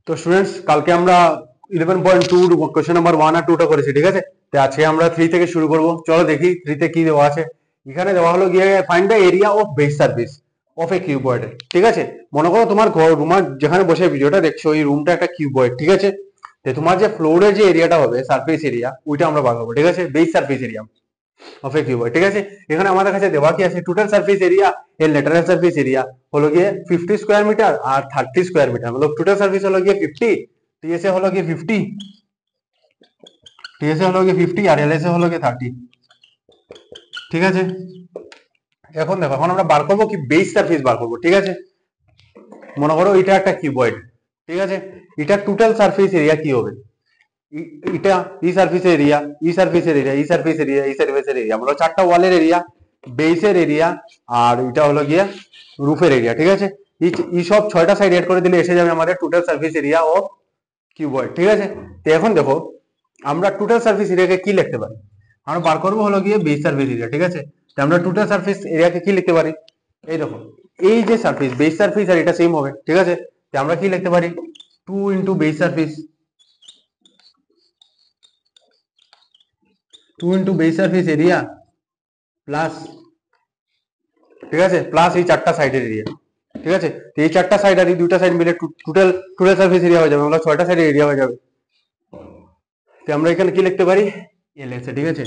তো স্টুডেন্টস কালকে আমরা 11.2 কোশ্চেন নাম্বার 1 আর 2 টা করেছি, ঠিক আছে। তো আজকে আমরা 3 থেকে শুরু করব। চলো দেখি 3 তে কি দেওয়া আছে। এখানে দেওয়া হলো গিয়ে find the area of base surface of A cuboid, ঠিক আছে। মনে করো তোমার ঘর রুমার যেখানে বসে ভিডিওটা দেখছো এই রুমটা একটা কিউবয়েড, ঠিক আছে। তো তোমার যে ফ্লোরের যে এরিয়াটা হবে সারফেস এরিয়া ওইটা আমরা বার করবো, ঠিক আছে, base surface area of A cuboid, ঠিক আছে। এখানে আমাদের কাছে দেওয়া কি আছে, টোটাল সারফেস এরিয়া এর ল্যাটারাল সারফেস এরিয়া হলো গিয়ে 50 স্কয়ার মিটার আর 30 স্কয়ার মিটার, मतलब টোটাল সারফেস হলো গিয়ে 50, টিএসএ হলো গিয়ে 50, টিএসএ হলো গিয়ে 50 আর এলএসএ হলো গিয়ে 30, ঠিক আছে। এখন দেখো, এখন আমরা বার করবো কি বেস সারফেস বার করবো, ঠিক আছে। মনে করো এটা একটা কিউবয়েড, ঠিক আছে। এটা টোটাল সারফেস এরিয়া কি হবে, এটা ই সারফেস এরিয়া, ই সারফেস এরিয়া, ই সারফেস এরিয়া, ই সারফেস এরিয়া, মানে চারটা ওয়ালের এরিয়া, বেসের এরিয়া, আর এটা হলো গিয়া রুফের এরিয়া, ঠিক আছে। এই সব ছয়টা সাইড এড করে দিলে এসে যাবে আমাদের total surface area of cuboid, ঠিক আছে। তো এখন দেখো আমরা টোটাল সারফেস এরিয়াকে কি লিখতে পারি, আমরা বার করবো হলো গিয়ে বেস সারফেস এরিয়া, ঠিক আছে। তো আমরা টোটাল সারফেস এরিয়াকে কি লিখতে পারি, এই দেখো এই যে সারফেস বেস সারফেস আর এটা সেম হবে, ঠিক আছে। তো আমরা কি লিখতে পারি 2 into base surface, 2 into base surface area plus, ঠিক আছে, প্লাস এই চারটা সাইডের এরিয়া, ঠিক আছে। তো এই চারটা সাইড আর এই দুইটা সাইড মিলে টোটাল টোটাল সারফেস এরিয়া হয়ে যাবে, আমরা ছয়টা সাইডের এরিয়া হয়ে যাবে। তো আমরা এখানে কি লিখতে পারি এলএসএ, ঠিক আছে।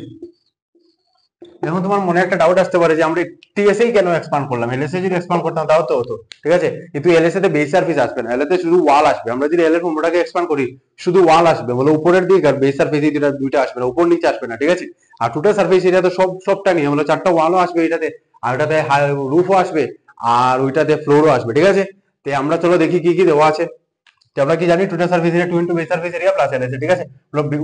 এখন তোমার মনে একটা ডাউট আসতে পারে যে আমরা টিএসএ কেন এক্সপান্ড করলাম, এলএসএ যদি এক্সপান্ড করতাম তাও তো হতো, ঠিক আছে। কিন্তু এলএসএ তে বেস সারফেস আসবে না, এলএসএ শুধু ওয়াল আসবে। আমরা যদি এলএস ফর্মুলাটাকে এক্সপান্ড করি শুধু ওয়াল আসবে, বলে উপরের দিক আর বেস সারফেস এই দুইটা আসবে না, উপর নিচে আসবে না, ঠিক আছে। আর টোটাল সারফেস এরিয়া তো সবটা নিয়ে হলো চারটা ওয়ালও আসবে এটাতে, আর ওটাতে রুফও আসবে, আর ওইটাতে ফ্লোরও আসবে, ঠিক আছে। তো আমরা চলো দেখি কি কি দেওয়া আছে। তো আমরা কি জানি total surface area 2 into base surface area plus LSA, ঠিক আছে।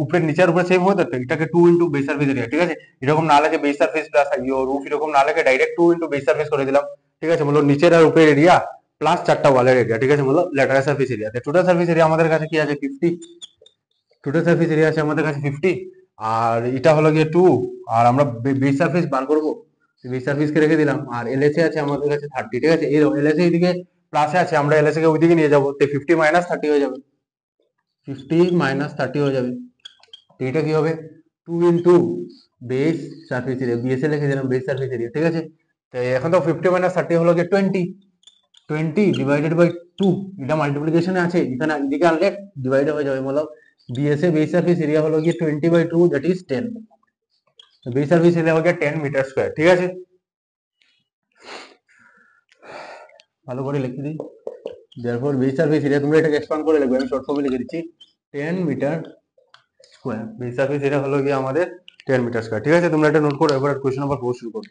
উপরে নিচের উপরে সেম হয়ে তো এটাকে 2 ইনটু বেস সারফেস এরিয়া, ঠিক আছে। এরকম না লাগে বেস সারফেস প্লাস রুফ, এরকম না লাগে ডাইরেক্ট 2 ইনটু বেস সারফেস করে দিলাম, ঠিক আছে। বলো নিচের আর উপরের এরিয়া প্লাস চারটা ওয়ালের এরিয়া, ঠিক আছে, বলো lateral surface area. Total surface area আমাদের কাছে কি আছে 50, টোটাল সারফেস এরিয়া আছে আমাদের কাছে 50, আর এটা হলো গিয়ে 2, আর আমরা বেস সারফেস বার করবো, বেস সারফেস কে রেখে দিলাম, আর এলএসএ আছে আমাদের কাছে 30, ঠিক আছে। এই এলএসএ এইদিকে প্লাসে আছে, আমরা এলএসএ কে ওইদিকে নিয়ে যাবো, তো 50 মাইনাস 30 হয়ে যাবে, 50 মাইনাস 30 হয়ে যাবে। তো এটা কি হবে 2 into base surface area, BSA লিখে দিলাম বেস সারফেস এরিয়া, ঠিক আছে। তো এখন তো 50 মাইনাস 30 হলো গিয়ে 20, 20 ডিভাইডেড বাই 2, এটা মাল্টিপ্লিকেশনে আছে, এখানে এদিকে আনলে ডিভাইড হয়ে যাবে, বলো বিএসএ বেস সারফেস এরিয়া হলো গিয়ে 20/2 that is 10, base surface area হলো গিয়ে 10 মিটার স্কয়ার, ঠিক আছে। ভালো করে লিখে দিই, therefore বেস সারফেস এরিয়া, তোমরা এটাকে এক্সপ্যান্ড করে লিখবে, আমি শর্ট ফর্মে লিখে দিচ্ছি 10 meter square, base surface area হলো গিয়ে আমাদের 10 মিটার স্কয়ার, ঠিক আছে। তোমরা এটা নোট করো, এবার কোশ্চেন নাম্বার 4 শুরু করো।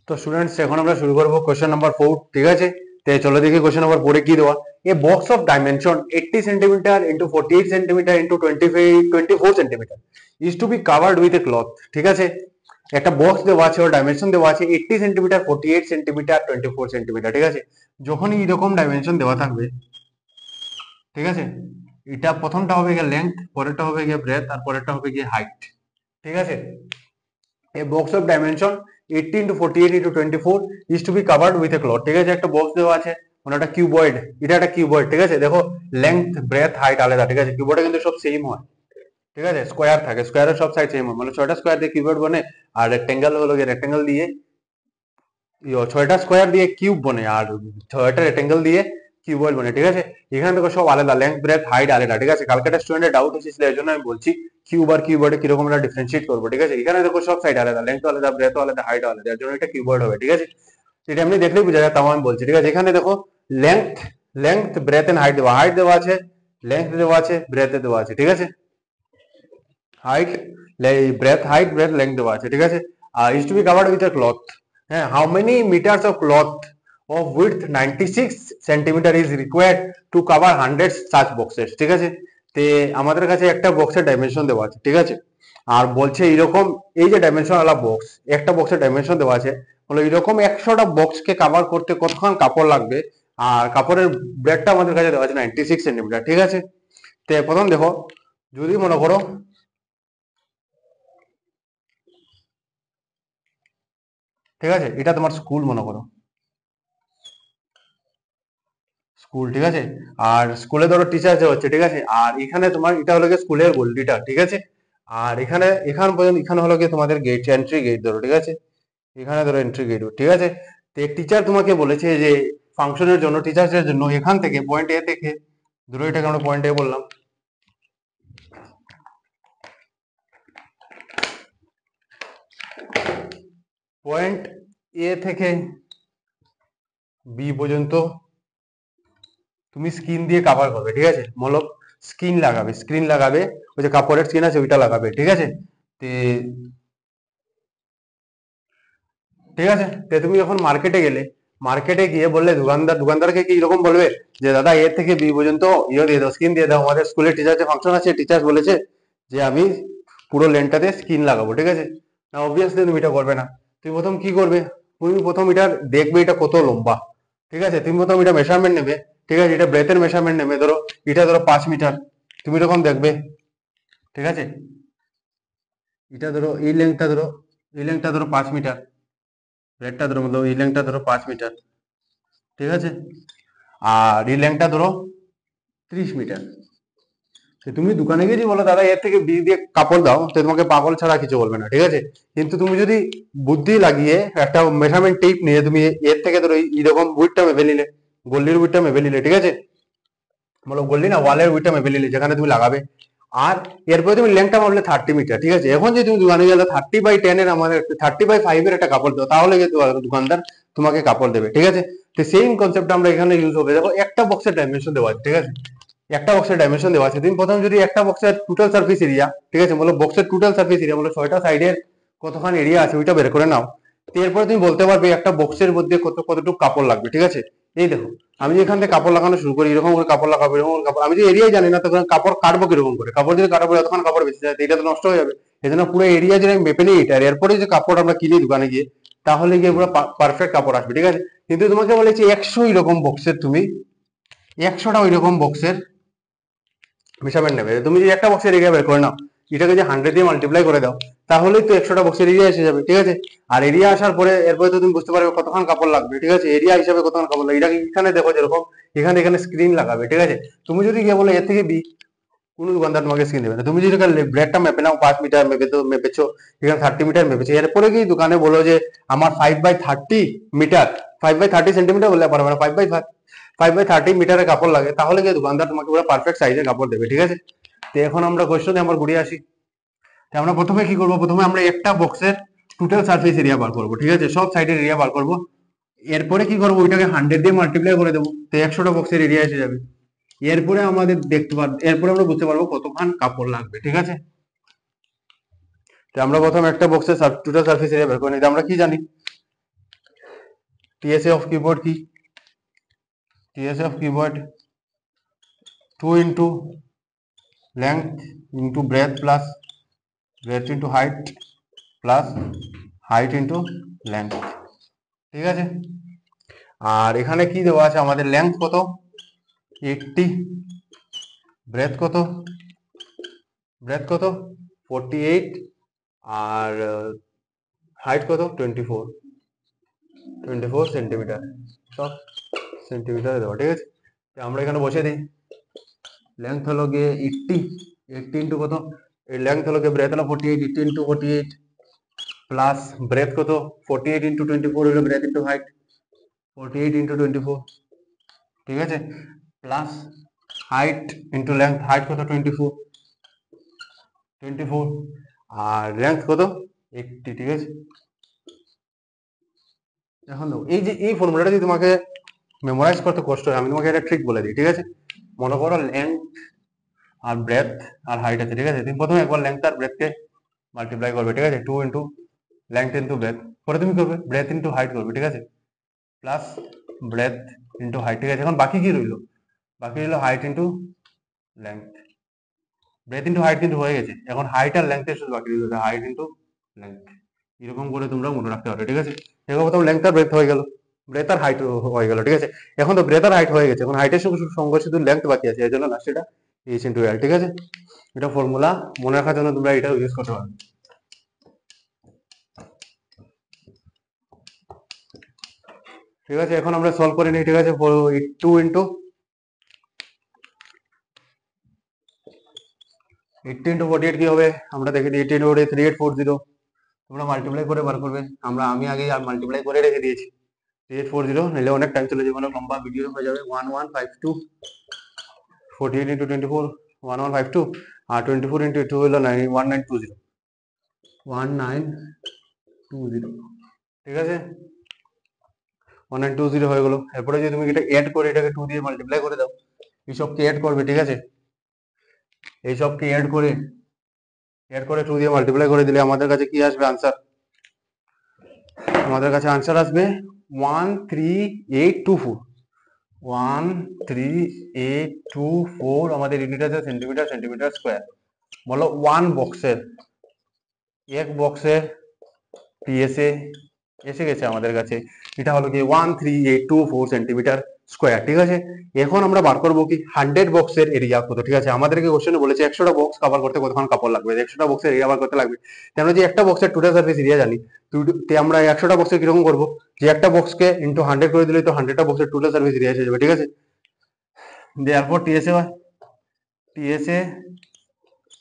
তো স্টুডেন্টস এখন আমরা শুরু করবো কোশ্চেন নাম্বার 4, ঠিক আছে। তো চলো দেখি কোশ্চেন নাম্বার 4 এ কি দেওয়া, a box of dimension 80 centimetre into 48 centimetre into 24 centimetre is to be covered with a cloth, ঠিক আছে। একটা বক্স দেওয়া আছে, ওর ডাইমেনশন দেওয়া আছে 80 সেন্টিমিটার, 48 সেন্টিমিটার, 24 সেন্টিমিটার, ঠিক আছে। যখনই এরকম ডাইমেনশন দেওয়া থাকবে, ঠিক আছে, এটা প্রথমটা হবে গিয়ে লেন্থ, পরেরটা হবে গিয়ে ব্রেথ, আর পরেরটা হবে গিয়ে হাইট, ঠিক আছে। A box of dimension 80 into 48 into 24 is to be covered with a cloth, ঠিক আছে। একটা বক্স দেওয়া আছে, মানে একটা কিউবয়েড, এটা একটা কিউবয়েড, ঠিক আছে। দেখো লেংথ ব্রেথ হাইট আলাদা, ঠিক আছে। কিউবয়েডে কিন্তু সব সেম হয়, ঠিক আছে, স্কোয়ার থাকে, স্কোয়ারের সব সাইড সেম হয়, মানে 6টা স্কোয়ার দিয়ে কিউবয়েড বনে, আর রেক্টেঙ্গেল হলো গিয়ে রেক্টেঙ্গেল দিয়ে 6টা স্কোয়ার দিয়ে কিউব বনে, আর 6টা রেক্টেঙ্গেল দিয়ে কিউবয়েড বনে, ঠিক আছে। এখানে দেখো সব আলাদা, লেংথ ব্রেথ হাইট আলাদা, ঠিক আছে। কালকে একটা স্টুডেন্টের ডাউট এসেছিল, এর জন্য আমি বলছি কিউব আর কিউবয়েডে কিরকম আমরা ডিফারেন্সিয়েট করবো, ঠিক আছে। এখানে দেখো সব সাইড আলাদা, লেংথ আলাদা, ব্রেথ আলাদা, হাইট আলাদা, এর জন্য এটা কিউবয়েড হবে, ঠিক আছে। এটা এমনি দেখলেই বোঝা যায়, তাও আমি বলছি, ঠিক আছে। এখানে দেখো length length breadth and height দেওয়া আছে, লেংথ দেওয়া আছে, ব্রেথ দেওয়া আছে, ঠিক আছে। Height breadth height breadth length দেওয়া আছে, ঠিক আছে। Is to be covered with a cloth, হ্যাঁ। How many metres of cloth of with 96 centimetre is required to cover 100 such boxes, ঠিক আছে। তে আমাদের কাছে একটা বক্সের ডাইমেনশন দেওয়া আছে, ঠিক আছে। আর বলছে এরকম এই যে ডাইমেনশন ওয়ালা বক্স, একটা বক্সের ডাইমেনশন দেওয়া আছে, বলে এরকম 100টা বক্সকে কভার করতে কতক্ষণ কাপড় লাগবে, আর কাপড়ের ব্রেডটা আমাদের কাছে দেওয়া আছে 96 সেন্টিমিটার, ঠিক আছে। তে প্রথম দেখো, যদি মনে করো, ঠিক আছে, এটা তোমার স্কুল মনে করো, স্কুল, ঠিক আছে। আর স্কুলে ধরো টিচার যে হচ্ছে, ঠিক আছে। আর এখানে তোমার এটা হলো গিয়ে স্কুলের গল্লিটা, ঠিক আছে। আর এখান পর্যন্ত এখানে হলো গিয়ে তোমাদের গেট, এন্ট্রি গেট ধরো, ঠিক আছে। এখানে ধরো এন্ট্রি গেট, ঠিক আছে। তো টিচার তোমাকে বলেছে যে ফাংশনের জন্য, টিচার্সের জন্য এখান থেকে পয়েন্ট এ থেকে, ধরো এটাকে আমরা পয়েন্ট এ বললাম, পয়েন্ট এ থেকে বি পর্যন্ত তুমি স্ক্রিন দিয়ে কভার করবে, ঠিক আছে। মতলব স্ক্রিন লাগাবে, ওই যে কাপড়ের স্ক্রিন আছে ওইটা লাগাবে, ঠিক আছে। তে ঠিক আছে, তে তুমি যখন মার্কেটে গেলে, মার্কেটে গিয়ে বললে দোকানদারকে কি এরকম বলবে যে দাদা এর থেকে বি পর্যন্ত ইয়ে দিয়ে দাও, স্ক্রিন দিয়ে দাও, আমাদের স্কুলের টিচার যে ফাংশন আছে, টিচার বলেছে যে আমি পুরো লেনটাতে স্ক্রিন লাগাবো, ঠিক আছে। না, অবভিয়াসলি তুমি এটা করবে না। তুমি প্রথম কি করবে, তুমি প্রথম এটা দেখবে এটা কত লম্বা, ঠিক আছে। তুমি প্রথম এটা মেজারমেন্ট নেবে, ঠিক আছে। এটা ব্রেথের মেজারমেন্ট নেবে, ধরো এটা ধরো 5 মিটার, তুমি এরকম দেখবে, ঠিক আছে। এটা ধরো এই লেন্থটা ধরো 5 মিটার, ব্রেথটা ধরো মতলব এই লেন্থটা ধরো 5 মিটার, ঠিক আছে। আর এই লেন্থটা ধরো 30 মিটার। তুমি দোকানে গিয়ে যদি বলো দাদা এর থেকে বি দিয়ে কাপড় দাও, তো তোমাকে পাগল ছাড়া কিছু বলবে না, ঠিক আছে। কিন্তু তুমি যদি বুদ্ধি লাগিয়ে একটা মেজারমেন্ট টেপ নিয়ে তুমি এর থেকে ধরো এইরকম উইডটা মেপে নিলে, গল্লির উইডটা মেপে নিলে, ঠিক আছে। বলো গল্লি না, ওয়ালের উইডটা মেপে নিলে যেখানে তুমি লাগাবে। আর এরপরে তুমি লেন্থটা মাপলে 30 মিটার, ঠিক আছে। এখন যদি তুমি দোকানে গেলে 30/10 এর আমাদের 30/5 এর একটা কাপড় দাও, তাহলে কিন্তু দোকানদার তোমাকে কাপড় দেবে, ঠিক আছে। তো সেম কনসেপ্ট আমরা এখানে ইউজ হবে। দেখো একটা বক্সের ডাইমেনশন দেওয়া আছে, ঠিক আছে। একটা বক্সের ডাইমেনশন দেওয়া আছে, তুমি প্রথম যদি একটা বক্সের টোটাল সার্ফেস এরিয়া, ঠিক আছে, বলো বক্সের টোটাল সার্ফেস এরিয়া, বলো 6টা সাইডের কতখানি এরিয়া আছে ওইটা বের করে নাও। তো এরপরে তুমি বলতে পারবে একটা বক্সের মধ্যে কতটুকু কাপড় লাগবে, ঠিক আছে। এই দেখো, আমি যে এখান থেকে কাপড় লাগানো শুরু করি, এরকম করে কাপড় লাগাবো, এরকম করে কাপড়, আমি যে এরিয়াই জানি না, তখন কাপড় কাটবো কিরকম করে, কাপড় যদি কাটাবো যতক্ষণ কাপড় বেঁচে যায়, তো এটা তো নষ্ট হয়ে যাবে। এই জন্য পুরো এরিয়া যদি আমি মেপে নিই এটা, আর এরপরে যে কাপড় আমরা কিনি দোকানে গিয়ে, তাহলে গিয়ে পুরো পারফেক্ট কাপড় আসবে, ঠিক আছে। কিন্তু তোমাকে বলেছি 100 এরকম বক্সের, তুমি 100টা ওই রকম বক্সের মেজারমেন্ট নেবে। তুমি যদি একটা বক্সের এরিয়া বের করে নাও, এটাকে যে 100 দিয়ে মাল্টিপ্লাই করে দাও, তাহলেই তো 100টা বক্সের এরিয়া এসে যাবে, ঠিক আছে। আর এরিয়া আসার পরে এরপরে তো তুমি বুঝতে পারবে কতক্ষণ কাপড় লাগবে, ঠিক আছে। এরিয়া হিসাবে কতক্ষণ কাপড় লাগবে, এটাকে এখানে দেখো যেরকম এখানে এখানে স্ক্রিন লাগাবে, ঠিক আছে। তুমি যদি গিয়ে বলো এর থেকে বি, কোনো দোকানদার তোমাকে স্ক্রিন দেবে না। তুমি যদি ব্রেডটা মেপে নাও, 5 মিটার মেপে তো মেপেছো, এখানে 30 মিটার মেপেছো, এরপরে কি দোকানে বলো যে আমার 5/30 মিটার, 5/30 সেন্টিমিটার বললে পারবে না, 5/30 মিটারের কাপড় লাগে, তাহলে কি দোকানদার তোমাকে পুরো পারফেক্ট সাইজের কাপড় দেবে, ঠিক আছে। তো এখন আমরা কোশ্চেনে আমরা ঘুরে আসি। তো আমরা প্রথমে কি করবো, প্রথমে আমরা একটা বক্সের টোটাল সারফেস এরিয়া বার করবো, ঠিক আছে, সব সাইডের এরিয়া বার করবো। এরপরে কি করবো, ওইটাকে 100 দিয়ে মাল্টিপ্লাই করে দেবো, তো 100টা বক্সের এরিয়া এসে যাবে। এরপরে আমাদের দেখতে পারবো, এরপরে আমরা বুঝতে পারবো কতখান কাপড় লাগবে, ঠিক আছে। তো আমরা প্রথম একটা বক্সের টোটাল সারফেস এরিয়া বের করে নিই। আমরা কি জানি, টিএসএ অফ কিবোর্ড কি, TSA of cuboid 2 into length into breadth plus breadth into height plus height into length, ঠিক আছে। আর এখানে কি দেওয়া আছে, আমাদের লেন্থ কত 80, ব্রেথ কত, ব্রেথ কত 48, আর হাইট কত 24 সেন্টিমিটার, সব সেন্টিমিটারে দেওয়া, ঠিক আছে। তো আমরা এখানে বসে দিই, লেন্থ হলো গিয়ে 80, 80 ইন্টু কত, এই লেন্থ হলো গিয়ে ব্রেথ হলো 48, 80 ইন্টু 48 প্লাস ব্রেথ কত 48 ইন্টু 24 হলো ব্রেথ ইন্টু হাইট 48 ইন্টু 24, ঠিক আছে, plus height into length, height কত 24, আর লেন্থ কত 80, ঠিক আছে। এখন দেখো এই যে এই ফর্মুলাটা যদি তোমাকে মেমোরাইজ করতে কষ্ট হয়, আমি তোমাকে একটা ট্রিক বলে দিই, ঠিক আছে। মনে করো লেন্থ আর ব্রেথ আর হাইট আছে, ঠিক আছে। তুমি প্রথমে একবার লেন্থ আর ব্রেথকে মাল্টিপ্লাই করবে, ঠিক আছে, 2 ইন্টু লেন্থ ইন্টু ব্রেথ, পরে তুমি করবে ব্রেথ ইন্টু হাইট করবে, ঠিক আছে, প্লাস ব্রেথ ইন্টু হাইট, ঠিক আছে। এখন বাকি কি রইলো, বাকি রইলো height into length, breadth into height কিন্তু হয়ে গেছে, এখন হাইট আর লেন্থের শুধু বাকি রইলো হাইট ইন্টু লেন্থ। এরকম করে তোমরা মনে রাখতে পারবে, ঠিক আছে। এখন প্রথম লেন্থ আর ব্রেথ হয়ে গেল, ব্রেথ আর হাইট হয়ে গেল, ঠিক আছে। এখন তো ব্রেথ আর হাইট হয়ে গেছে, এখন হাইটের সঙ্গে শুধু লেন্থ বাকি আছে, এর জন্য লাস্ট এটা এইচ ইন্টু এল, ঠিক আছে। এটা ফর্মুলা মনে রাখার জন্য তোমরা এটা ইউজ করতে পারবে, ঠিক আছে। এখন আমরা সলভ করে নিই, ঠিক আছে। 2 ইন্টু 80 into 48 কি হবে আমরা দেখে দিই। 80 into 48 3840, তোমরা মাল্টিপ্লাই করে বার করবে। আমি আগে মাল্টিপ্লাই করে রেখে দিয়েছি। 3840 নিলে অনেক টাইম চলে যাবে, অনেক লম্বা ভিডিও হয়ে যাবে। 1152 48 into 24 1152 আর 24 into 2 হলো 1920 1920, ঠিক আছে 1920 হয়ে গেল। এরপরে যদি তুমি এটা অ্যাড করে এটাকে 2 দিয়ে মাল্টিপ্লাই করে দাও, এইসবকে অ্যাড করবে, ঠিক আছে এইসবকে অ্যাড করে 2 দিয়ে মাল্টিপ্লাই করে দিলে আমাদের কাছে কি আসবে আনসার, আমাদের কাছে আনসার আসবে 13824 13824। আমাদের ইউনিট আছে সেন্টিমিটার, সেন্টিমিটার স্কোয়ার। বলো ওয়ান বক্সের, এক বক্সের পিএসএ এসে গেছে আমাদের কাছে, এটা হলো কি 13824 সেন্টিমিটার স্কোয়ার, ঠিক আছে। এখন আমরা বার করবো কি 100 বক্সের এরিয়া কত, ঠিক আছে। আমাদেরকে কোশ্চেনে বলেছে 100টা বক্স কভার করতে কতক্ষণ কাপড় লাগবে, 100টা বক্সের এরিয়া বার করতে লাগবে। আমরা যে একটা বক্সের টোটাল সারফেস এরিয়া জানি, আমরা 100টা বক্সের কিরকম করবো, যে একটা বক্সকে ইন্টু 100 করে দিলে তো 100টা বক্সের টোটাল সারফেস এরিয়া এসে যাবে, ঠিক আছে। দেয়ারপর টিএসএ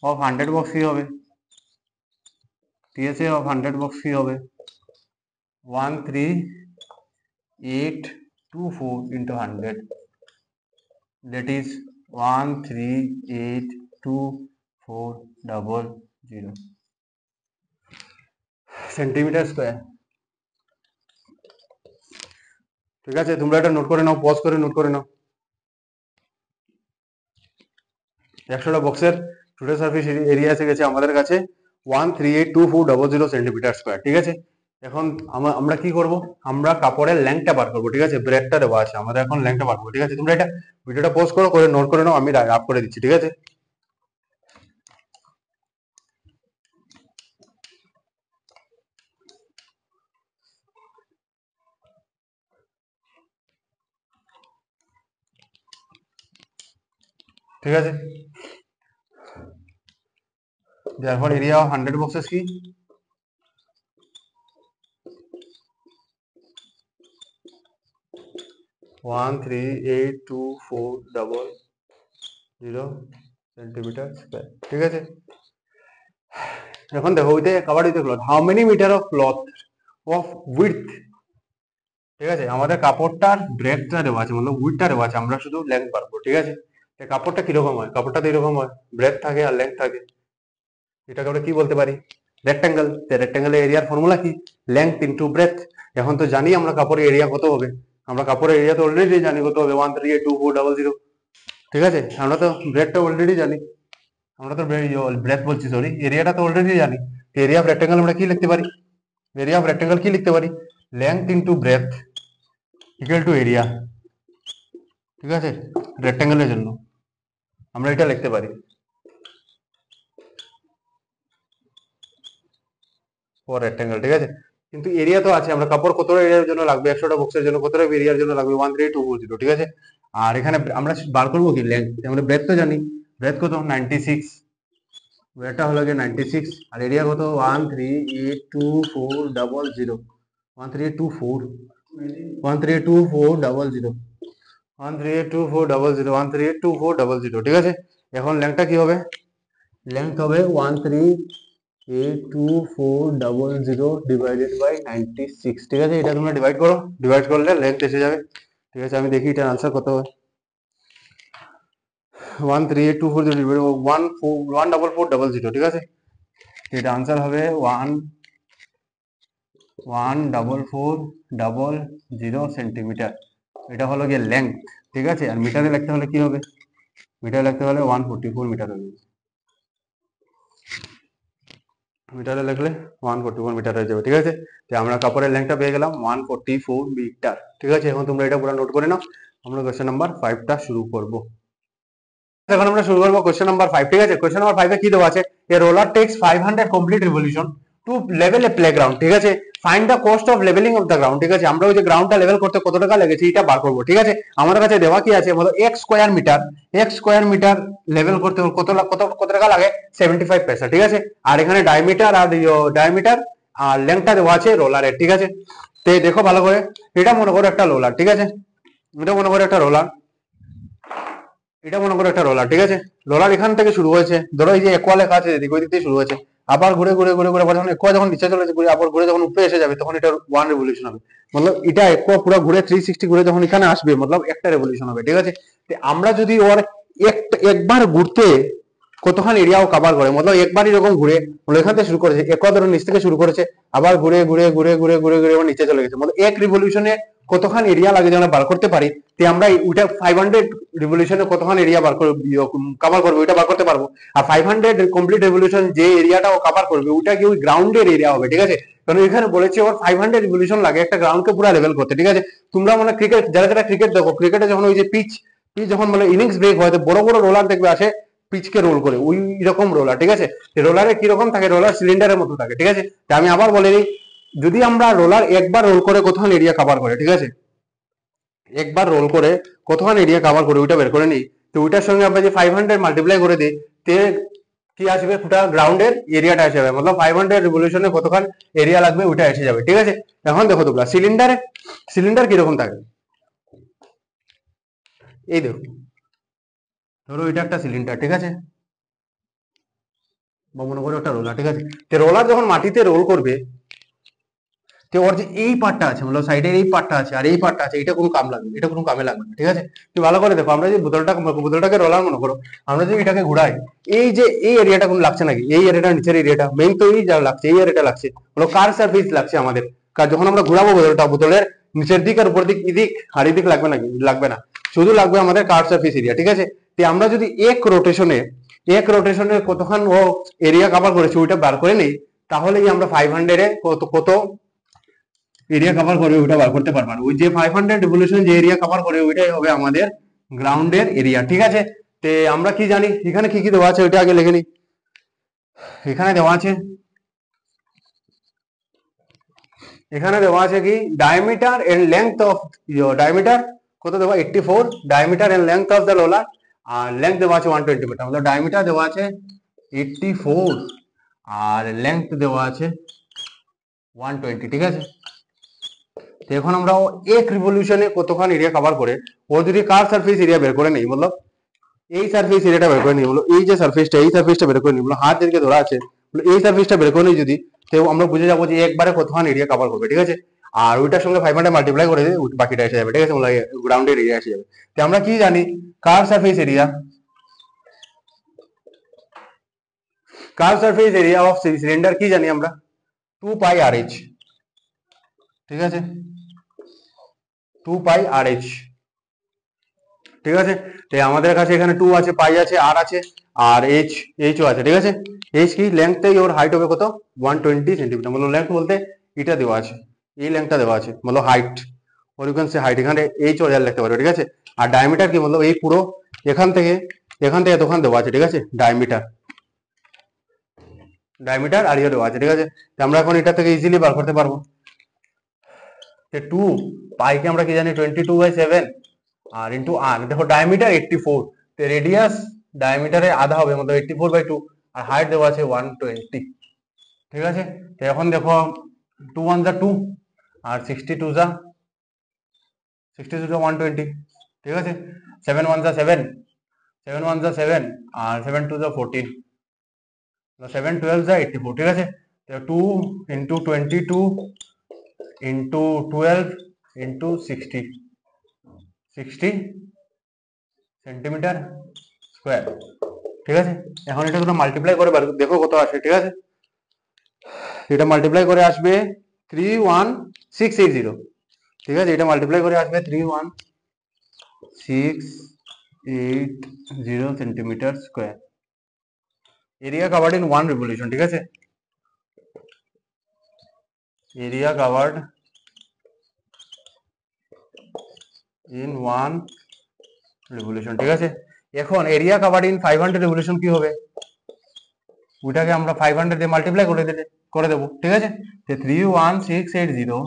অফ 100 বক্স কি হবে, টিএসএ অফ 100 বক্স কি হবে 13824 into 100, that is 1382400 centimetre square, ঠিক আছে। তোমরা এটা নোট করে নাও, পজ করে নোট করে নাও। 100টা বক্সের টোটাল সারফেস এরিয়া এসে গেছে আমাদের কাছে 1382400 সেন্টিমিটার স্কোয়ার, ঠিক আছে। এখন আমরা কি করব, আমরা কাপড়ের লেংথটা বার করবো, ঠিক আছে। ব্রেডটা দেওয়া আছে আমাদের, এখন লেংথটা বার করবো, ঠিক আছে। তোমরা এটা ভিডিওটা পজ করো, করে নোট করে নাও, আমি রাফ করে দিচ্ছি, ঠিক আছে। ঠিক আছে, therefore area of 100 boxes কি 1382400 সেন্টিমিটার স্কয়ার, ঠিক আছে। এখন দেখো ওইতে কভার দিতে cloth, how many meter of cloth of width, ঠিক আছে। আমাদের কাপড়টার ব্রেডটা দেওয়া আছে, মানে উইডথটা দেওয়া আছে, আমরা শুধু লেংথ বার করব, ঠিক আছে। কাপড়টা কিরকম হয়, কাপড়টা তো এরকম হয়, ব্রেড থাকে আর লেংথ থাকে, এটাকে আমরা কি বলতে পারি, রেক্ট্যাঙ্গেল। রেক্ট্যাঙ্গেলের এরিয়ার ফর্মুলা কি, লেংথ ইনটু ব্রেডথ। এখন তো জানি আমরা কাপড়ের এরিয়া কত হবে, আমরা কাপড়ের এরিয়া তো অলরেডি জানি কত হবে 1382400, ঠিক আছে। আমরা তো ব্রেডটা অলরেডি জানি, আমরা তো ব্রেডথ বলছি সরি, এরিয়াটা তো অলরেডি জানি। এরিয়া অফ রেক্ট্যাঙ্গেল আমরা কি লিখতে পারি, এরিয়া অফ রেক্ট্যাঙ্গেল কি লিখতে পারি, length into breadth equal to area, ঠিক আছে। রেক্ট্যাঙ্গেলের জন্য আমরা এটা লিখতে পারি ফর রেক্ট্যাঙ্গেল, ঠিক আছে। কিন্তু এরিয়া তো আছে, আমরা কাপড় কতটা এরিয়ার জন্য লাগবে, 100টা বক্সের জন্য কতটা এরিয়ার জন্য লাগবে 1382400, ঠিক আছে। আর এখানে আমরা বার করবো কি লেংথ, আমরা ব্রেডথ তো জানি, ব্রেডথ কত 96, ব্রেডটা হলো গিয়ে 96, আর এরিয়া কত 1382400 13824 1382400 1382400 ঠিক আছে। এখন লেংথটা কি হবে, লেংথ হবে 1382400 ডিভাইডেড বাই 96, ঠিক আছে। এটা তোমরা ডিভাইড করো, ডিভাইড করলে লেংথ এসে যাবে, ঠিক আছে। আমি দেখি এটার আনসার কত হয়, 1382400 ডিভাইড 14400, ঠিক আছে। এটা আনসার হবে 14400 সেন্টিমিটার, এটা হলো গিয়ে লেংথ, ঠিক আছে। আর মিটারে লিখতে হলে কি হবে, মিটারে লিখতে হলে 144 মিটার হবে, মিটারে লিখলে 144 মিটার হয়ে যাবে, ঠিক আছে। তো আমরা কাপড়ের লেংথটা পেয়ে গেলাম 144 মিটার, ঠিক আছে। এখন তোমরা এটা পুরো নোট করে নাও, আমরা কোশ্চেন নাম্বার 5টা শুরু করব। এখন আমরা শুরু করব কোশ্চেন নাম্বার 5, ঠিক আছে। কোশ্চেন নাম্বার 5 এ কি দেওয়া আছে, a roller takes 500 complete revolution to level a playground, ঠিক আছে। Find the cost of levelling of the ground, ঠিক আছে। আমরা ওই যে গ্রাউন্ডটা লেভেল করতে কত টাকা লেগেছে এটা বার করব, ঠিক আছে। আমাদের কাছে দেওয়া কি আছে, বলো 1 স্কয়ার মিটার লেভেল করতে কত কত টাকা লাগে 75 পয়সা, ঠিক আছে। আর এখানে ডায়ামিটার আর লেংথটা দেওয়া আছে রোলারের, ঠিক আছে। তো দেখো ভালো করে, এটা মনে করো একটা রোলার, ঠিক আছে। এটা মনে করো একটা রোলার, এটা মনে করো একটা রোলার, ঠিক আছে। রোলার এখান থেকে শুরু হয়েছে, ধরো এই যে একোয়া লেখা আছে এদিকে, ওই দিক থেকে শুরু হয়েছে, আবার ঘুরে ঘুরে ঘুরে ঘুরে আবার যখন একোয়া যখন নিচে চলে ঘুরে আবার ঘুরে যখন উপরে এসে যাবে তখন এটা ওয়ান রেভলিউশন হবে। মতলব এটা একোয়া পুরো ঘুরে 360 ঘুরে যখন এখানে আসবে মতলব একটা রেভলিউশন হবে, ঠিক আছে। আমরা যদি ওর একবার ঘুরতে কতখানি এরিয়াও কভার করে, মতলব একবার এরকম ঘুরে এখান থেকে শুরু করেছে, একোয়া ধরো নিচ থেকে শুরু করেছে, আবার ঘুরে ঘুরে ঘুরে ঘুরে ঘুরে ঘুরে আবার নিচে চলে গেছে, মতলব এক রিভলিউশনে কতখানি এরিয়া লাগে যে আমরা বার করতে পারি। তো আমরা ওইটা 500 রিভলিউশনে কতখানি এরিয়া বার করে কভার করবে ওইটা বার করতে পারবো। আর 500 কমপ্লিট রিভলিউশন যে এরিয়াটা ও কভার করবে ওইটা কি ওই গ্রাউন্ডের এরিয়া হবে, ঠিক আছে। কারণ এখানে বলেছে ওর 500 রিভলিউশন লাগে একটা গ্রাউন্ডকে পুরো লেভেল করতে, ঠিক আছে। তোমরা মানে ক্রিকেট যারা যারা ক্রিকেট দেখো, ক্রিকেটে যখন ওই যে পিচ যখন মানে ইনিংস ব্রেক হয় বড় বড় রোলার দেখবে আসে পিচকে রোল করে, ওই রকম রোলার, ঠিক আছে। রোলারে কিরকম থাকে, রোলার সিলিন্ডারের মতো থাকে, ঠিক আছে। আমি আবার বলে দিই, যদি আমরা রোলার একবার রোল করে কতখানি এরিয়া কভার করে, ঠিক আছে, একবার রোল করে কতখানি এরিয়া কভার করে ওইটা বের করে নিই, তো ওইটার সঙ্গে আমরা যে 500 মাল্টিপ্লাই করে দিই তে কি আসবে, পুরো গ্রাউন্ডের এরিয়াটা এসে যাবে, মতলব 500 রিভলিউশনে কতখান এরিয়া লাগবে ওইটা এসে যাবে, ঠিক আছে। এখন দেখো তোমরা সিলিন্ডার কিরকম থাকে, এই দেখো, ধরো এটা একটা সিলিন্ডার, ঠিক আছে, বা মনে করো একটা রোলার, ঠিক আছে। তো রোলার যখন মাটিতে রোল করবে তো ওর যে এই পার্টটা আছে মানে সাইডের এই পার্টটা আছে আর এই পার্টটা আছে, এটা কোনো কাম লাগবে, এটা কোনো কামে লাগবে না, ঠিক আছে। তুমি ভালো করে দেখো, আমরা যে বোতলটাকে রোলার মনে করো, আমরা যদি এটাকে ঘুরাই, এই যে এই এরিয়াটা কোনো লাগছে নাকি, এই এরিয়াটা নিচের এরিয়াটা মেইন তো এই যা লাগছে, এই এরিয়াটা লাগছে, হলো কার সারফেস লাগছে আমাদের। কার যখন আমরা ঘুরাবো বোতলের নিচের দিক আর উপর দিক এদিক আর এদিক লাগবে নাকি, লাগবে না, শুধু লাগবে আমাদের কার সারফেস এরিয়া, ঠিক আছে। তো আমরা যদি এক রোটেশনে কতক্ষণ ও এরিয়া কভার করেছে ওইটা বার করে নেই, তাহলেই আমরা 500 এ কত এরিয়া কভার করে ওইটা বার করতে পারবেন। ওই যে 500 রিভলিউশন যে এরিয়া কভার করে ওইটাই হবে আমাদের গ্রাউন্ডের এরিয়া, ঠিক আছে। তে আমরা কি জানি এখানে কি কি দেওয়া আছে ওইটা আগে লিখে নি। এখানে দেওয়া আছে কি diameter and length of diameter কত দেওয়া 84, diameter and length of the roller, আর লেংথ দেওয়া আছে 120 মিটার, मतलब ডায়ামিটার দেওয়া আছে 84 আর লেংথ দেওয়া আছে 120, ঠিক আছে। এখন আমরা এক রিভলিউশনে কতখানি এরিয়া কভার করে ও যদি কার সারফেস এরিয়া বের করে নেই, মতলব এই সারফেস এরিয়াটা বের করে নিই, বলো এই যে সারফেসটা এই সারফেসটা বের করে নিই, বলো হাত যেদিকে ধরা আছে এই সারফেসটা বের করে নিই যদি, তো আমরা বুঝে যাবো যে একবারে কতখানি এরিয়া কভার করবে, ঠিক আছে। আর ওইটার সঙ্গে 500 মাল্টিপ্লাই করে দিই বাকিটা এসে যাবে, ঠিক আছে, গ্রাউন্ডের এরিয়া এসে যাবে। তো আমরা কি জানি কার সারফেস এরিয়া অফ সিলিন্ডার কি জানি আমরা 2 পাই আর এইচ, ঠিক আছে, 2 পাই আর এইচ, ঠিক আছে। তো আমাদের কাছে এখানে 2 আছে, পাই আছে, আর আছে, আর এইচও আছে, ঠিক আছে। এইচ কি লেংথটাই ওর হাইট হবে কত 120 সেন্টিমিটার, মানে লেংথ বলতে এটা দেওয়া আছে, এই লেংথটা দেওয়া আছে, মানে হাইট और यू कैन से हाइट এখানে এইচ ও লিখতে পারো, ঠিক আছে। আর ডায়ামিটার কি मतलब এই পুরো এখান থেকে এতখান দেওয়া আছে, ঠিক আছে, ডায়ামিটার আর ইয়ে দেওয়া আছে, ঠিক আছে। তো আমরা এখন এটা থেকে ইজিলি বার করতে পারবো। তো 2 পাই কে আমরা কি জানি 22/7 আর ইনটু আর, দেখো ডায়ামিটার 84, তো রেডিয়াস ডায়ামিটারের আধা হবে मतलब 84/2 আর হাইট দেওয়া আছে 120, ঠিক আছে। তো এখন দেখো 2 1 যা 2 আর 62 যা 120, ঠিক আছে। 7 1 যা 7 আর 7 2 যা 14, 7 12 যা 84, ঠিক আছে। তো 2 into 22 into 12 into 60 centimetre square, ঠিক আছে। এখন এটা তোমরা মাল্টিপ্লাই করে দেখো কত আসে, ঠিক আছে। এটা মাল্টিপ্লাই করে আসবে 31680, ঠিক আছে, এটা মাল্টিপ্লাই করে আসবে 31680 centimetre square, area covered in 1 revolution, ঠিক আছে, এরিয়া কভার্ড ইন 1 রিভলিউশন, ঠিক আছে। এখন এরিয়া কভার্ড ইন 500 রিভলিউশন কি হবে, ওইটাকে আমরা 500 দিয়ে মাল্টিপ্লাই করে দেবো, ঠিক আছে। তো 31680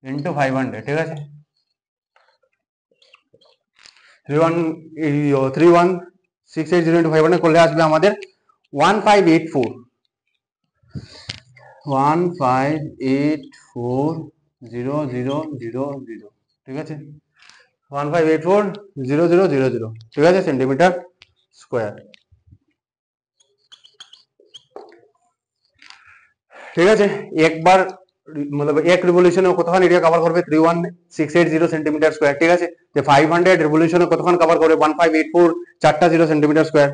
ইন্টু 500, ঠিক আছে, 31680 ইন্টু 500 করলে আসবে আমাদের 1584,000,000, ঠিক আছে, 1584,000 ঠিক আছে সেন্টিমিটার স্কোয়ার। ঠিক আছে একবার मतलब एक रिवोल्यूशन কতক্ষণ এরিয়া কভার করবে 31680 সেন্টিমিটার স্কয়ার। ঠিক আছে যে 500 রিভলিউশন কতক্ষণ কভার করবে 1584 চারটা 0 সেন্টিমিটার স্কয়ার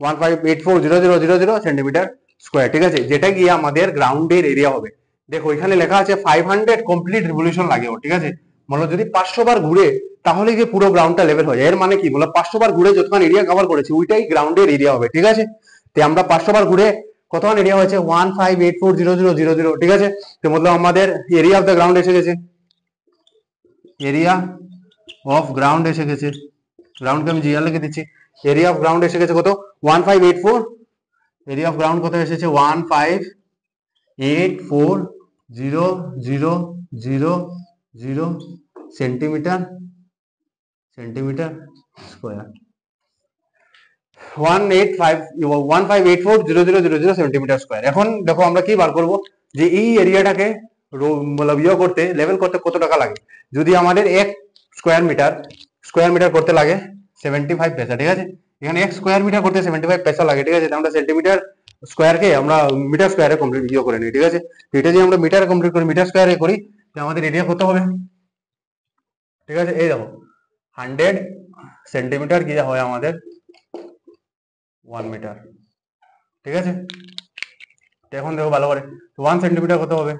1584,000 সেন্টিমিটার স্কয়ার। ঠিক আছে যেটা গিয়ে আমাদের গ্রাউন্ডের এরিয়া হবে। দেখো এখানে লেখা আছে 500 কমপ্লিট রিভলিউশন লাগে। ঠিক আছে মানে যদি 500 বার ঘুরে তাহলে যে পুরো গ্রাউন্ডটা লেভেল হয়ে যায়। এর মানে কি বলো 500 বার ঘুরে যতক্ষণ এরিয়া কভার করেছি ওইটাই গ্রাউন্ডের এরিয়া হবে। ঠিক আছে তো আমরা 500 বার ঘুরে কতক্ষণ এরিয়া হয়েছে 1584,000 ঠিক আছে তো মতলব আমাদের এরিয়া অফ দ্য গ্রাউন্ড এসে গেছে। এরিয়া অফ গ্রাউন্ড এসে গেছে, গ্রাউন্ডকে আমি জিআর লিখে দিচ্ছি। এরিয়া অফ গ্রাউন্ড এসে গেছে কত 1584। এরিয়া অফ গ্রাউন্ড কত এসেছে 1584,000 centimetre centimetre square 1584,000 centimetre square. এখন দেখো আমরা কি বার করব যে এই এরিয়াটাকে করতে লেভেল করতে কত টাকা লাগে। যদি আমাদের 1 স্কোয়ার মিটার করতে লাগে 75 পয়সা। ঠিক আছে এখানে 1 স্কোয়ার মিটার করতে 75 পয়সা লাগে। ঠিক আছে আমরা সেন্টিমিটার স্কোয়ারকে আমরা মিটার স্কোয়ারে কমপ্লিট করে নিই। ঠিক আছে এটা যদি আমরা মিটারে কমপ্লিট করি মিটার স্কোয়ারে করি তো আমাদের এরিয়া কত হবে। ঠিক আছে এই দেখো 100 সেন্টিমিটার কি হয় আমাদের 1 মিটার। ঠিক আছে এখন দেখো ভালো করে 1 সেন্টিমিটার কত হবে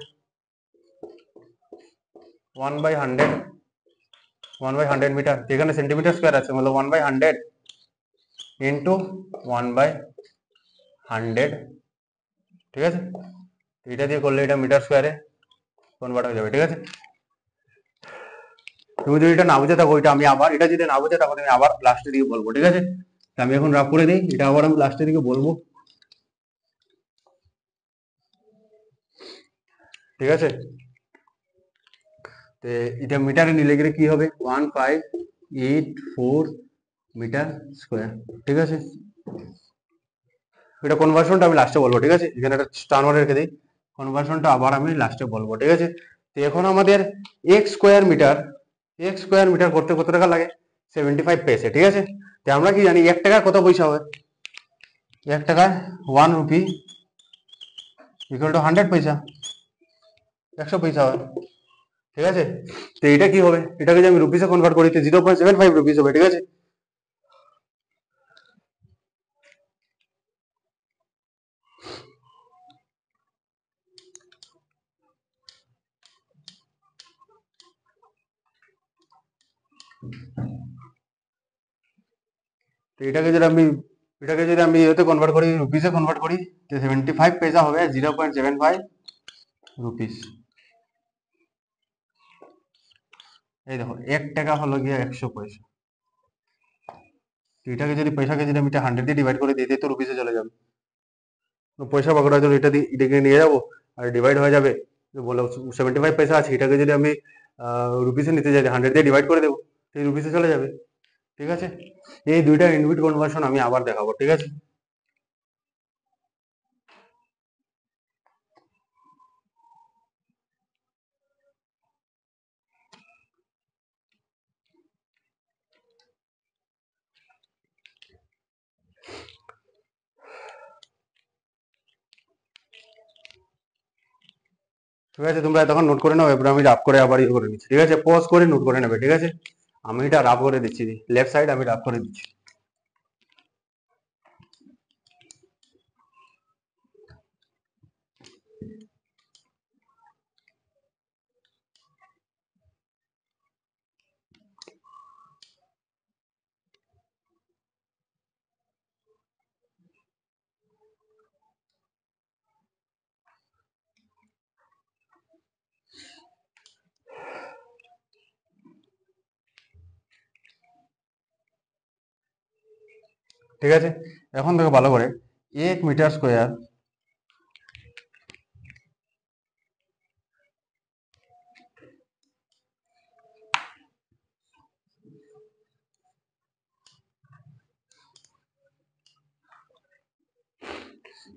1/100 মিটার। যেখানে সেন্টিমিটার স্কোয়ার আছে মানে 1/100 ইন্টু 1/100। ঠিক আছে এটা দিয়ে করলে এটা মিটার স্কোয়ারে কনভার্ট হয়ে যাবে। ঠিক আছে তুমি যদি এটা না বুঝে থাকো এটা আমি আবার এটা যদি না বুঝে থাকো আমি আবার লাস্টের দিকে বলবো। ঠিক আছে আমি এখন রাফ করে দিই এটা আবার আমি লাস্টের দিকে বলবো। ঠিক আছে তো এটা মিটারে নিলে গেলে কি হবে 1584 মিটার স্কোয়ার। ঠিক আছে এটা কনভার্সনটা আমি লাস্টে বলবো। ঠিক আছে এখানে একটা স্টার রেখে দিই কনভার্সনটা আবার আমি লাস্টে বলবো। ঠিক আছে তো এখন আমাদের 1 স্কোয়ার মিটার করতে কত টাকা লাগে 75 পয়সা। ঠিক আছে তো আমরা কি জানি 1 টাকা কত পয়সা হবে 1 টাকায় 1 রুপি ইকুয়াল টু 100 পয়সা 100 পয়সা হয়। ঠিক আছে তো এটা কি হবে এটাকে যদি আমি রুপিসে কনভার্ট করি তো 0.75 রুপিস হবে। ঠিক আছে তো এটাকে যদি আমি এতে কনভার্ট করি রুপিসে কনভার্ট করি তো 75 পয়সা হবে 0.75 রুপিস। এই দেখো 1 টাকা হলো গিয়ে 100 পয়সা। এটাকে যদি পয়সাকে যদি আমি 100 দিয়ে ডিভাইড করে দিই তো রুপিসে চলে যাবে পয়সা পকড়া জন্য এটা দিয়ে এটাকে নিয়ে যাবো আর ডিভাইড হয়ে যাবে। বলো 75 পয়সা আছে এটাকে যদি আমি রুপিসে নিতে যাই 100 দিয়ে ডিভাইড করে দেবো এই রুপিসে চলে যাবে। ঠিক আছে এই দুইটা ইনবিট কনভার্সন আমি আবার দেখাবো। ঠিক আছে ঠিক আছে তোমরা তখন নোট করে নাও এবার আমি রাফ করে আবার ইয়ে করে নিচ্ছি। ঠিক আছে পজ করে নোট করে নেবে। ঠিক আছে আমি এটা রাফ করে দিচ্ছি লেফট সাইড আমি রাফ করে দিচ্ছি। ঠিক আছে এখন দেখো ভালো করে 1 মিটার স্কোয়ার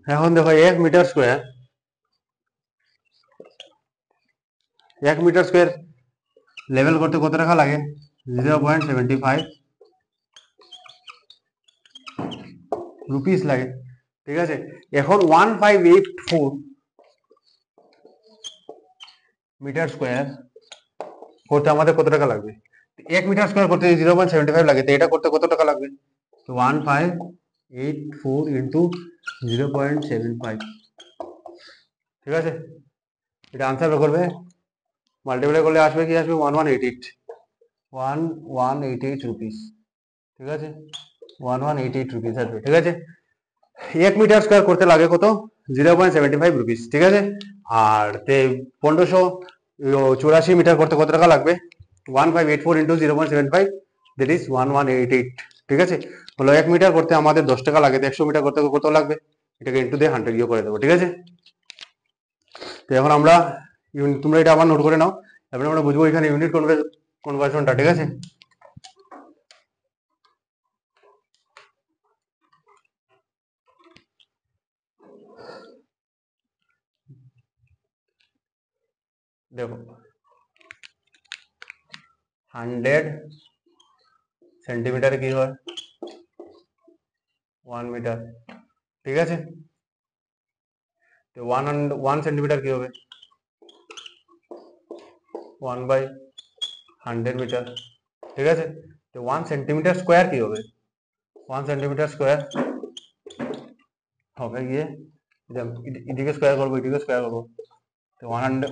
এখন দেখো 1 meter square 1 meter square level করতে কত টাকা লাগে 0.75 রুপিস লাগে, ঠিক আছে। এখন 1584 মিটার স্কোয়ার করতে আমাদের কত টাকা লাগবে? 1 মিটার স্কোয়ার করতে 0.75 লাগে, তো এটা করতে কত টাকা লাগবে? তো 1584 ইন্টু 0.75, ঠিক আছে। এটা আনসার করবে, মাল্টিপ্লাই করলে আসবে কি আসবে 1188 রুপিস, ঠিক আছে। 1188 রুপিস আসবে, ঠিক আছে। 1 মিটার স্কোয়ার করতে লাগে কত? 0.75 রুপিস, ঠিক আছে। আর 1584 মিটার করতে কত টাকা লাগবে? 1584 ইন্টু 0.75, দ্যাট ইজ 1188, ঠিক আছে। হলো 1 মিটার করতে আমাদের 10 টাকা লাগে, 100 মিটার করতে কত লাগবে? এটাকে ইন্টু দিয়ে 100 করে দেবো, ঠিক আছে। তো এখন আমরা তোমরা এটা আবার নোট করে নাও, তারপরে আমরা বুঝবো এখানে ইউনিট কনভার্সনটা, ঠিক আছে। দেখো 100 সেন্টিমিটার কি হয়? 1 মিটার, ঠিক আছে। তো 1 সেন্টিমিটার কি হবে? 1/100 মিটার, ঠিক আছে। তো 1 সেন্টিমিটার স্কোয়ার কি হবে? 1 সেন্টিমিটার স্কোয়ার হবে গিয়ে, এদিকে স্কোয়ার করবো এদিকে স্কোয়ার করবো, তো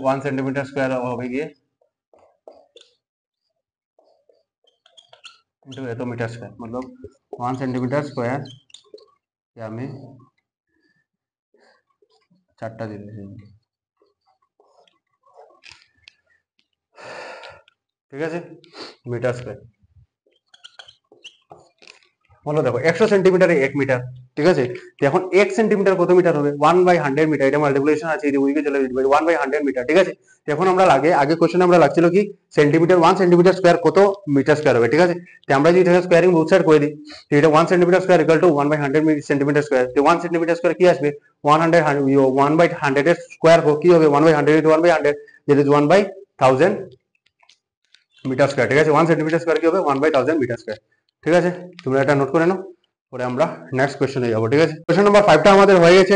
1 সেন্টিমিটার স্কোয়ার হবে গিয়ে इंटू एटो मीटर स्क्वायर, मतलब 1 सेंटीमीटर स्क्वायर या में 4टा दिए, ঠিক আছে। মিটার স্কোয়ার বলো, দেখো 100 সেন্টিমিটারে 1 মিটার, ঠিক আছে। তো এখন 1 সেন্টিমিটার কত মিটার হবে? 1/100 মিটার, এটা মাল্টিপ্লিকেশন আছে, এই উইকে চলে যাবে 1/100 মিটার, ঠিক আছে। তো এখন আমরা আগে কোশ্চেনে আমরা লাগছিল কি সেন্টিমিটার, 1 সেন্টিমিটার স্কোয়ার কত মিটার স্কোয়ার হবে, ঠিক আছে। তো আমরা যদি এটা স্কোয়ারিং বুথ সাইড করে দিই, তো এটা 1 centimetre square equal to 1/100 centimetre square. তো 1 সেন্টিমিটার স্কোয়ার কি আসবে? 1/100 এর স্কোয়ার কি হবে? 1/100 ইনটু 1/100, যেটা 1/1000 মিটার স্কোয়ার, ঠিক আছে। 1 সেন্টিমিটার স্কোয়ার কি হবে? 1/1000 মিটার স্কোয়ার, ঠিক আছে। তোমরা এটা নোট করে নাও, পরে আমরা নেক্সট কোশ্চেনে যাবো, ঠিক আছে। কোশ্চেন নাম্বার 5টা আমাদের হয়ে গেছে।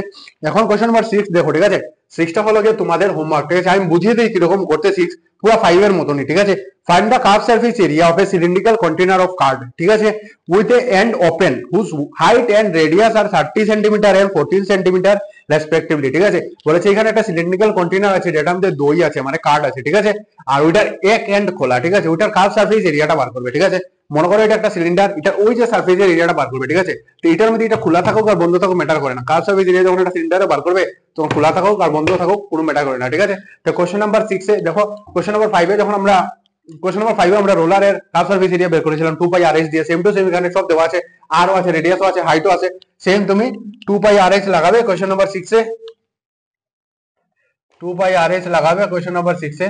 এখন কোশ্চেন নাম্বার 6 দেখো, ঠিক আছে। 6টা হলো গিয়ে তোমাদের হোমওয়ার্ক, ঠিক আছে। আমি বুঝিয়ে দিই কিরকম করতে, 6 পুরো 5 এর মতনই, ঠিক আছে। Find the curved surface area of a cylindrical container of card, ঠিক আছে, with a end open whose height and radius are 30 centimeter and 14 centimeter respectively, ঠিক আছে। বলেছে এখানে একটা সিলিন্ড্রিক্যাল কন্টেনার আছে যেটার মধ্যে দই আছে, মানে কার্ড আছে, ঠিক আছে। আর ওইটার এক এন্ড খোলা, ঠিক আছে। ওইটার কার্ভ সারফেস এরিয়াটা বার করবে, ঠিক আছে। মনে করো এটা একটা সিলিন্ডার, এটা ওই যে সারফেসের এরিয়াটা বার করবে, ঠিক আছে। তো এটার মধ্যে এটা খোলা থাকুক আর বন্ধ থাকুক ম্যাটার করে না। কার্ভ সারফেস এরিয়া যখন একটা সিলিন্ডারে বার করবে তখন খোলা থাকুক আর বন্ধ থাকুক কোনো ম্যাটার করে না, ঠিক আছে। তো কোশ্চেন নাম্বার 6 এ দেখো, কোশ্চেন নাম্বার 5 এ যখন আমরা কোশ্চেন নাম্বার 5 এ আমরা রোলারের কার্ভ সারফেস এরিয়া বের করেছিলাম 2π/s দিয়ে, সেম টু সেম এখানে সব দেওয়া আছে, আরও আছে, রেডিয়াসও আছে, হাইটও আছে, সেম তুমি 2π/s লাগাবে কোশ্চেন নাম্বার 6 এ, 2π/s লাগাবে কোশ্চেন নাম্বার 6 এ,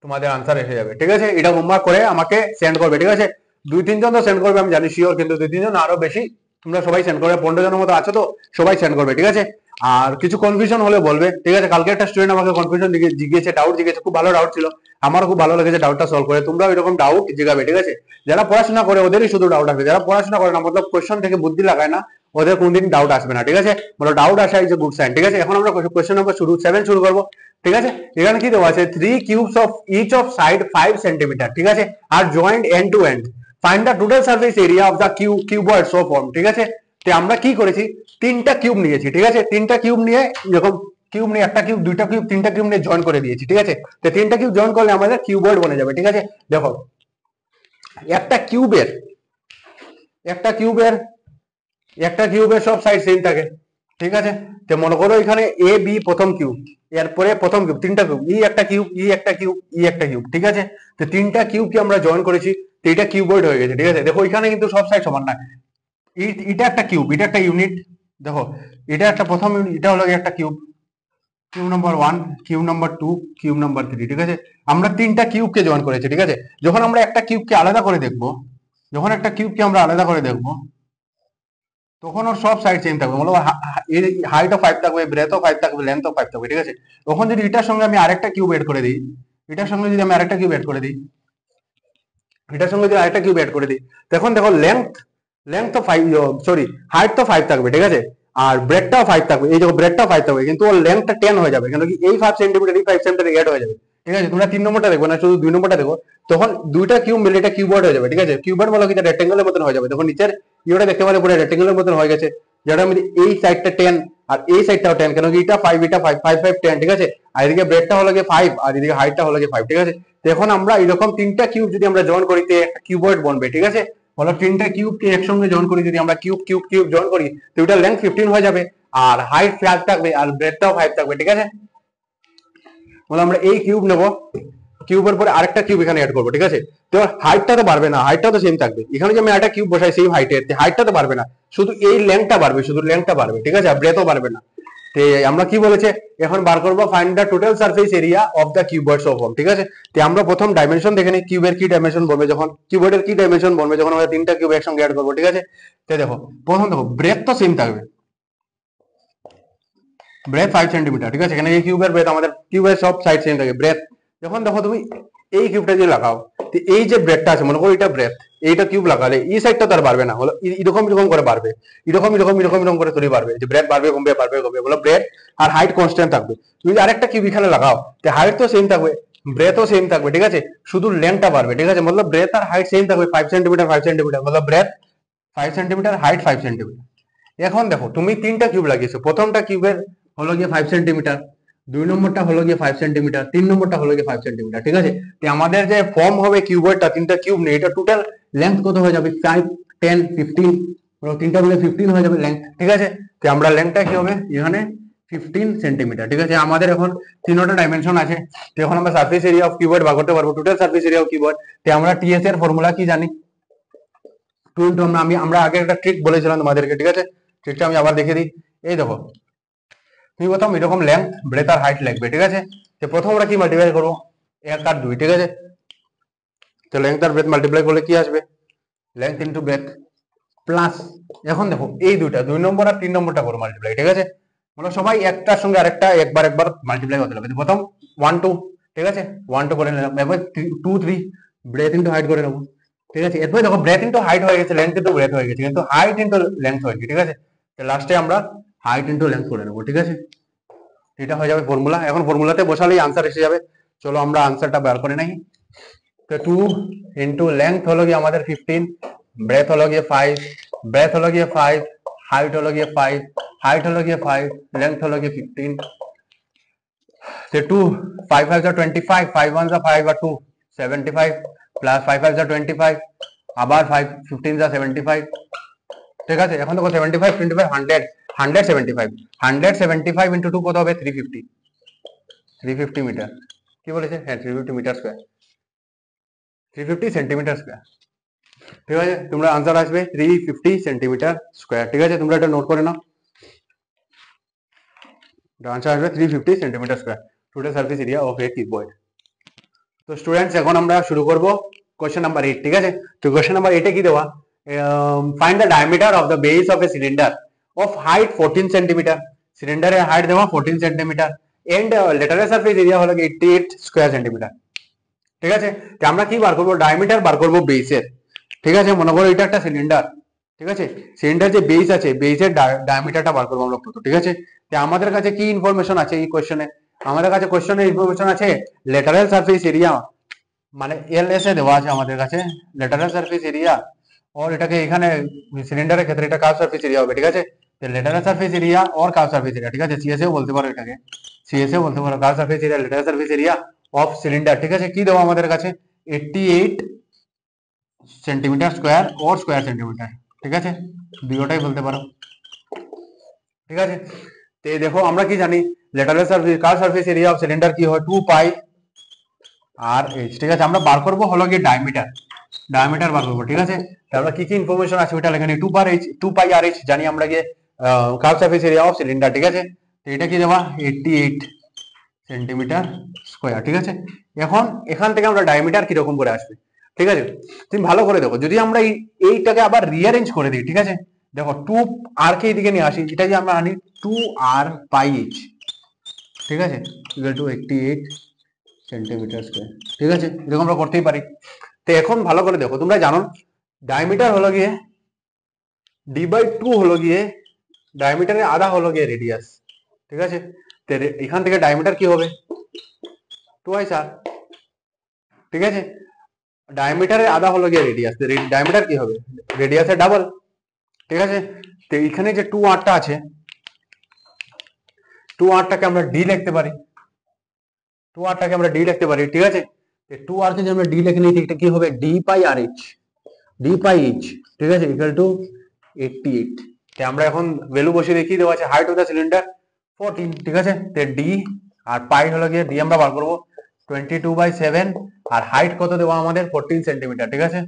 তোমাদের আনসার এসে যাবে, ঠিক আছে। এটা হোমওয়ার্ক করে আমাকে সেন্ড করবে, ঠিক আছে। 2-3 জন তো সেন্ড করবে আমি জানি শিওর, কিন্তু 2-3 জন আরো বেশি তোমরা সবাই সেন্ড করবে, 15 জনের মতো আছো তো সবাই সেন্ড করবে, ঠিক আছে। আর কিছু কনফিউশন হলে বলবে, ঠিক আছে। কালকে একটা স্টুডেন্ট আমাকে কনফিউশন জিজ্ঞেসে, ডাউট জিজ্ঞেসে, খুব ভালো ডাউট ছিল, আমারও খুব ভালো লেগেছে ডাউটটা সলভ করে। তোমরাও এরকম ডাউট জিজ্ঞাবে, ঠিক আছে। যারা পড়াশোনা করে ওদেরই শুধু ডাউট আসবে, যারা পড়াশোনা করে না, মতলব কোশ্চেন থেকে বুদ্ধি লাগায় না, ওদের কোনদিন ডাউট আসবে না, ঠিক আছে। বলো ডাউট আসা ইজ এ গুড সাইন, ঠিক আছে। এখন আমরা কোশ্চেন নাম্বার 7 শুরু করবো, ঠিক আছে। এখানে কি দেওয়া আছে? 3 cubes of each of side 5 centimetre, ঠিক আছে, আর joint end to end. Find the total surface area of the cuboid so form, ঠিক আছে। তো আমরা কি করেছি? 3টা কিউব নিয়েছি, ঠিক আছে। 3টা কিউব নিয়ে যখন কিউব নিয়ে একটা কিউব, দুইটা কিউব, 3টা কিউব নিয়ে জয়েন করে দিয়েছি, ঠিক আছে। তো 3টা কিউব জয়েন করলে আমাদের কিউবয়েড বনে যাবে, ঠিক আছে। দেখো একটা কিউবের একটা কিউবের একটা কিউবের সব সাইড সেম থাকে, ঠিক আছে। তো মনে করো এখানে এ বি প্রথম কিউব, এরপরে প্রথম কিউব, 3টা কিউব, ই একটা কিউব, ই একটা কিউব, ই একটা কিউব, ঠিক আছে। তো 3টা কিউবকে আমরা জয়েন করেছি, তো এটা কিউবয়েড হয়ে গেছে, ঠিক আছে। দেখো এখানে কিন্তু সব সাইড সমান না, এটা একটা কিউব, এটা একটা ইউনিট, দেখো এটা একটা প্রথম ইউনিট, এটা হলো একটা cube, cube number 1, cube number 2, cube number 3, ঠিক আছে। আমরা 3টা কিউবকে জয়েন করেছি, ঠিক আছে। যখন আমরা একটা কিউবকে আলাদা করে দেখবো, যখন একটা কিউবকে আমরা আলাদা করে দেখবো, তখন ওর সব সাইড সেম থাকবে, মানে হাইটও 5 থাকবে, ব্রেথও 5 থাকবে, লেন্থও 5 থাকবে, ঠিক আছে। তখন যদি এটার সঙ্গে আমি আরেকটা কিউব এড করে দিই, এটার সঙ্গে যদি আমি আরেকটা কিউব এড করে দিই, এটার সঙ্গে যদি আরেকটা কিউব অ্যাড করে দিই, তখন দেখো লেন্থ লেন্থ তো 5, সরি হাইট তো 5 থাকবে, ঠিক আছে, আর ব্রেডটাও 5 থাকবে, এই দেখো ব্রেডটাও 5 থাকবে, কিন্তু ওর লেন্থটা 10 হয়ে যাবে, কেন কি এই 5 সেন্টিমিটার এই 5 সেন্টিমিটার অ্যাড হয়ে যাবে, ঠিক আছে। তোমরা 3 নম্বরটা দেখো না, শুধু 2 নম্বরটা দেখো, তখন দুইটা কিউব মিলে এটা কিউবয়েড হয়ে যাবে, ঠিক আছে। কিউবয়েড বলো কি রেক্টেঙ্গেলের মতন হয়ে যাবে, তখন নিচের ইউটা দেখতে পারলে পুরো রেক্টেঙ্গেলের মতন হয়ে গেছে, যেটা আমি এই সাইডটা 10 আর এই সাইডটাও 10, কেন কি এটা 5 এটা 5 5 5 10, ঠিক আছে, আর এদিকে ব্রেডটা হলো গিয়ে 5 আর এদিকে হাইটটা হলো গিয়ে 5, ঠিক আছে। তো এখন আমরা এরকম তিনটা কিউব যদি আমরা জয়েন করি তো একটা কিউবয়েড বনবে, ঠিক আছে। বলো তিনটা কিউবকে একসঙ্গে জয়েন করি, যদি আমরা কিউব কিউব কিউব জয়েন করি তো এটার লেন্থ 15 হয়ে যাবে, আর হাইট 5 থাকবে আর ব্রেডটাও 5 থাকবে, ঠিক আছে। বলো আমরা এই কিউব নেব, কিউবের পরে আরেকটা কিউব এখানে অ্যাড করবো, ঠিক আছে। তো হাইটটা তো বাড়বে না, হাইটটা তো সেম থাকবে, এখানে যে আমি একটা কিউব বসাই সেম হাইটের, হাইটটা তো বাড়বে না, শুধু এই লেন্থটা বাড়বে, শুধু লেন্থটা বাড়বে, ঠিক আছে, আর ব্রেথও বাড়বে না। তো আমরা কি বলেছে এখন বার করবো, find the total surface area of the cuboids of home, ঠিক আছে। তো আমরা প্রথম ডাইমেনশন দেখে নিই, কিউবের কি ডাইমেনশন বলবে, যখন কিউবয়েডের কি ডাইমেনশন বলবে যখন আমরা তিনটা কিউব একসঙ্গে অ্যাড করবো, ঠিক আছে। তো দেখো প্রথম দেখো ব্রেথ তো সেম থাকবে, ব্রেথ 5 সেন্টিমিটার, ঠিক আছে, এখানে এই কিউবের ব্রেথ আমাদের কিউবের সব সাইড সেম থাকে ব্রেথ। যখন দেখো তুমি এই কিউবটা যদি লাগাও, তো এই যে ব্রেথটা আছে মনে করো এটা ব্রেথ, এইটা কিউব লাগালে এই সাইডটা তো আর বাড়বে না, হলো এরকম এরকম করে বাড়বে, এরকম এরকম এরকম এরকম করে তৈরি বাড়বে, যে ব্রেথ বাড়বে কমবে বাড়বে কমবে, বলো ব্রেথ আর হাইট কনস্ট্যান্ট থাকবে। তুমি আরেকটা কিউব এখানে লাগাও, তো হাইট তো সেম থাকবে, ব্রেথও সেম থাকবে, ঠিক আছে, শুধু লেন্থটা বাড়বে, ঠিক আছে, মতলব ব্রেথ আর হাইট সেম থাকবে 5 সেন্টিমিটার 5 সেন্টিমিটার, মতলব ব্রেথ 5 সেন্টিমিটার হাইট 5 সেন্টিমিটার। এখন দেখো তুমি তিনটা কিউব লাগিয়েছো, প্রথমটা কিউবের হলো গিয়ে 5 সেন্টিমিটার, 2 নম্বরটা হলো গিয়ে 5 সেন্টিমিটার, 3 নম্বরটা হলো গিয়ে 5 সেন্টিমিটার, ঠিক আছে। তো আমাদের যে ফর্ম হবে কিউবয়েডটা, তিনটা কিউব নেই, এটা টোটাল লেন্থ কত হয়ে যাবে 5 10 15, তিনটা মিলে 15 হয়ে যাবে লেন্থ, ঠিক আছে। তো আমরা লেন্থটা কি হবে এখানে 15 সেন্টিমিটার, ঠিক আছে। আমাদের এখন তিনটা ডাইমেনশন আছে, তো এখন আমরা সারফেস এরিয়া অফ কিউবয়েড বার করতে পারবো, total surface area of cuboid. তো আমরা টিএস এর ফর্মুলা কি জানি, টু ইন্টু আমরা আগে একটা ট্রিক বলেছিলাম তোমাদেরকে, ঠিক আছে, ট্রিকটা আমি আবার দেখে দিই। এই দেখো তুমি প্রথম এরকম লেন্থ ব্রেথ আর হাইট লাগবে, ঠিক আছে। তো প্রথম আমরা কি মাল্টিপ্লাই করবো 1 আর 2, ঠিক আছে। তো লেন্থ আর ব্রেথ মাল্টিপ্লাই করলে কি আসবে, লেন্থ ইন্টু ব্রেথ প্লাস, এখন দেখো এই দুইটা 2 নম্বর আর 3 নম্বরটা করো মাল্টিপ্লাই, ঠিক আছে। বলো সবাই একটার সঙ্গে আরেকটা একবার একবার মাল্টিপ্লাই করতে হবে, প্রথম 1 2, ঠিক আছে, 1 2 করে নিলাম, এবার 2 3 ব্রেথ ইন্টু হাইট করে নেবো, ঠিক আছে। এরপরে দেখো ব্রেথ ইন্টু হাইট হয়ে গেছে, লেন্থ ইন্টু ব্রেথ হয়ে গেছে, কিন্তু হাইট ইন্টু লেন্থ হয়েছে, ঠিক আছে। তো লাস্টে আমরা হাইট ইন্টু লেন্থ করে নেবো, ঠিক আছে। এটা হয়ে যাবে ফর্মুলা, এখন ফর্মুলাতে বসালেই আনসার এসে যাবে। চলো আমরা আনসারটা বের করে নেই। তো 2 ইন্টু লেন্থ হলো গিয়ে আমাদের 15, ব্রেথ হলো গিয়ে 5, ব্রেথ হলো গিয়ে 5, হাইট হলো গিয়ে 5, হাইট হলো গিয়ে 5, লেন্থ হলো গিয়ে 15। তো 2 5 5 are 25, 5 1 are 5 R 2 75, plus 5 5 are 25, আবার 5 15 are 75, ঠিক আছে। এখন দেখো 75 25 100 175, 175 ইন্টু 2 কত হবে 350, 350 মিটার, কি বলেছে, হ্যাঁ 350 মিটার স্কয়ার, 350 সেন্টিমিটার স্কয়ার, ঠিক আছে। তোমরা আনসার আসবে 350 সেন্টিমিটার স্কয়ার, ঠিক আছে, তোমরা এটা নোট করে নাও, আনসার আসবে 350 centimetre square, total surface area of A cuboid. তো স্টুডেন্টস এখন আমরা শুরু করব কোশ্চেন নাম্বার 8, ঠিক আছে। তো কোশ্চেন নাম্বার 8 এ কি দেওয়া, find the diameter of the base of a cylinder of height 14 centimeter, সিলিন্ডারের হাইট দেওয়া 14 centimeter and lateral surface area হলো 88 স্কয়ার সেন্টিমিটার, ঠিক আছে। তো আমরা কি বার করবো, ডায়ামিটার বার করবো বেসের, ঠিক আছে। মনে করো এটা একটা সিলিন্ডার, ঠিক আছে, সিলিন্ডার যে বেস আছে বেসের ডায়ামিটারটা বার করবো আমরা প্রথম, ঠিক আছে। তো আমাদের কাছে কি ইনফরমেশন আছে এই কোশ্চেনে, আমাদের কাছে কোশ্চেনে ইনফরমেশন আছে লেটারাল সারফেস এরিয়া, মানে এলএস এ দেওয়া আছে আমাদের কাছে লেটারাল সারফেস এরিয়া, और এটাকে এখানে সিলিন্ডারের ক্ষেত্রে এটা কার্ভ সারফেস এরিয়া হবে, ঠিক আছে। তো লেটারাল সারফেস এরিয়া और কার্ভ সারফেস এরিয়া, ঠিক আছে, সিএসএ বলতে পারো এটাকে, সিএসএ বলতে পারো, curve surface area lateral surface area of cylinder, ঠিক আছে। কি দেওয়া আমাদের কাছে 88 সেন্টিমিটার স্কয়ার और স্কয়ার সেন্টিমিটার, ঠিক আছে, দুটোটাই বলতে পারো, ঠিক আছে। তো দেখো আমরা কি জানি lateral surface curve surface area of cylinder কি হয় 2 পাই আর এইচ, ঠিক আছে। আমরা বার করবো হলো গিয়ে ডায়ামিটার, ডায়ামিটার বার করবো, ঠিক আছে। তারপর কি কি ইনফরমেশন আছে ওটা লেখা নেই, 2 পার এইচ 2 পাই আর এইচ জানি আমরা গিয়ে curve surface area of cylinder, ঠিক আছে। তো এটা কি দেওয়া 88 সেন্টিমিটার স্কয়ার, ঠিক আছে। এখন এখান থেকে আমরা ডায়ামিটার কি রকম করে আসবে, ঠিক আছে। তুমি ভালো করে দেখো, যদি আমরা এইটাকে আবার রিঅ্যারেঞ্জ করে দিই, ঠিক আছে, দেখো 2 আর কে এদিকে নিয়ে আসি, এটা যে আমরা আনি 2 আর পাই এইচ, ঠিক আছে, ইকুয়াল টু 88 সেন্টিমিটার স্কয়ার, ঠিক আছে, এরকম আমরা করতেই পারি। তো তো এখন ভালো করে দেখো, তোমরা জানো ডায়ামিটার হলো গিয়ে d/2 হলো গিয়ে ডায়ামিটারের আধা হলো গিয়ে রেডিয়াস, ঠিক আছে। তো এখান থেকে ডায়ামিটার কি হবে 2r, ঠিক আছে। ডায়ামিটারের আধা হলো গিয়ে রেডিয়াস, ডায়ামিটার কি হবে রেডিয়াসের ডাবল, ঠিক আছে। তো এখানে যে 2r আছে, 2rটাকে আমরা d লিখতে পারি, 2rটাকে আমরা d লিখতে পারি, ঠিক আছে। 2r কে যদি আমরা d লিখে নিই, এটা কি হবে d পাই আর এইচ, ঠিক আছে, ইকুয়াল টু 88। তো আমরা এখন ভ্যালু বসিয়ে দেখিয়ে দেওয়া আছে, হাইট অফ দ্য সিলিন্ডার 14, ঠিক আছে। তো d আর পাই হলো গিয়ে d আমরা বার করবো 22/7, আর হাইট কত দেবো আমাদের 14 সেন্টিমিটার, ঠিক আছে।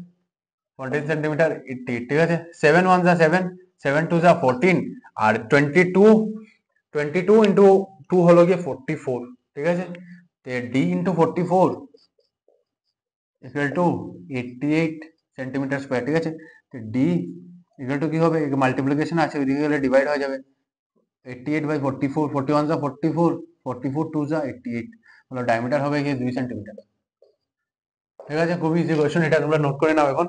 14 সেন্টিমিটার 88, ঠিক আছে। 7 1 যা 7, 7 2 যা 14, আর 22 ইন্টু 2 হলো গিয়ে 44, ঠিক আছে। তো d into 44 equal to 88 centimetre square, ঠিক আছে। তো d ইকুয়াল টু কি হবে, মাল্টিপ্লিকেশন আছে, ওইদিকে গেলে ডিভাইড হয়ে যাবে, 88/44, 41 যা 44, 44 2 যা 88, মানে ডায়ামিটার হবে গিয়ে 2 সেন্টিমিটার, ঠিক আছে। খুবই ইজি কোয়েশ্চেন, এটা তোমরা নোট করে নাও এখন।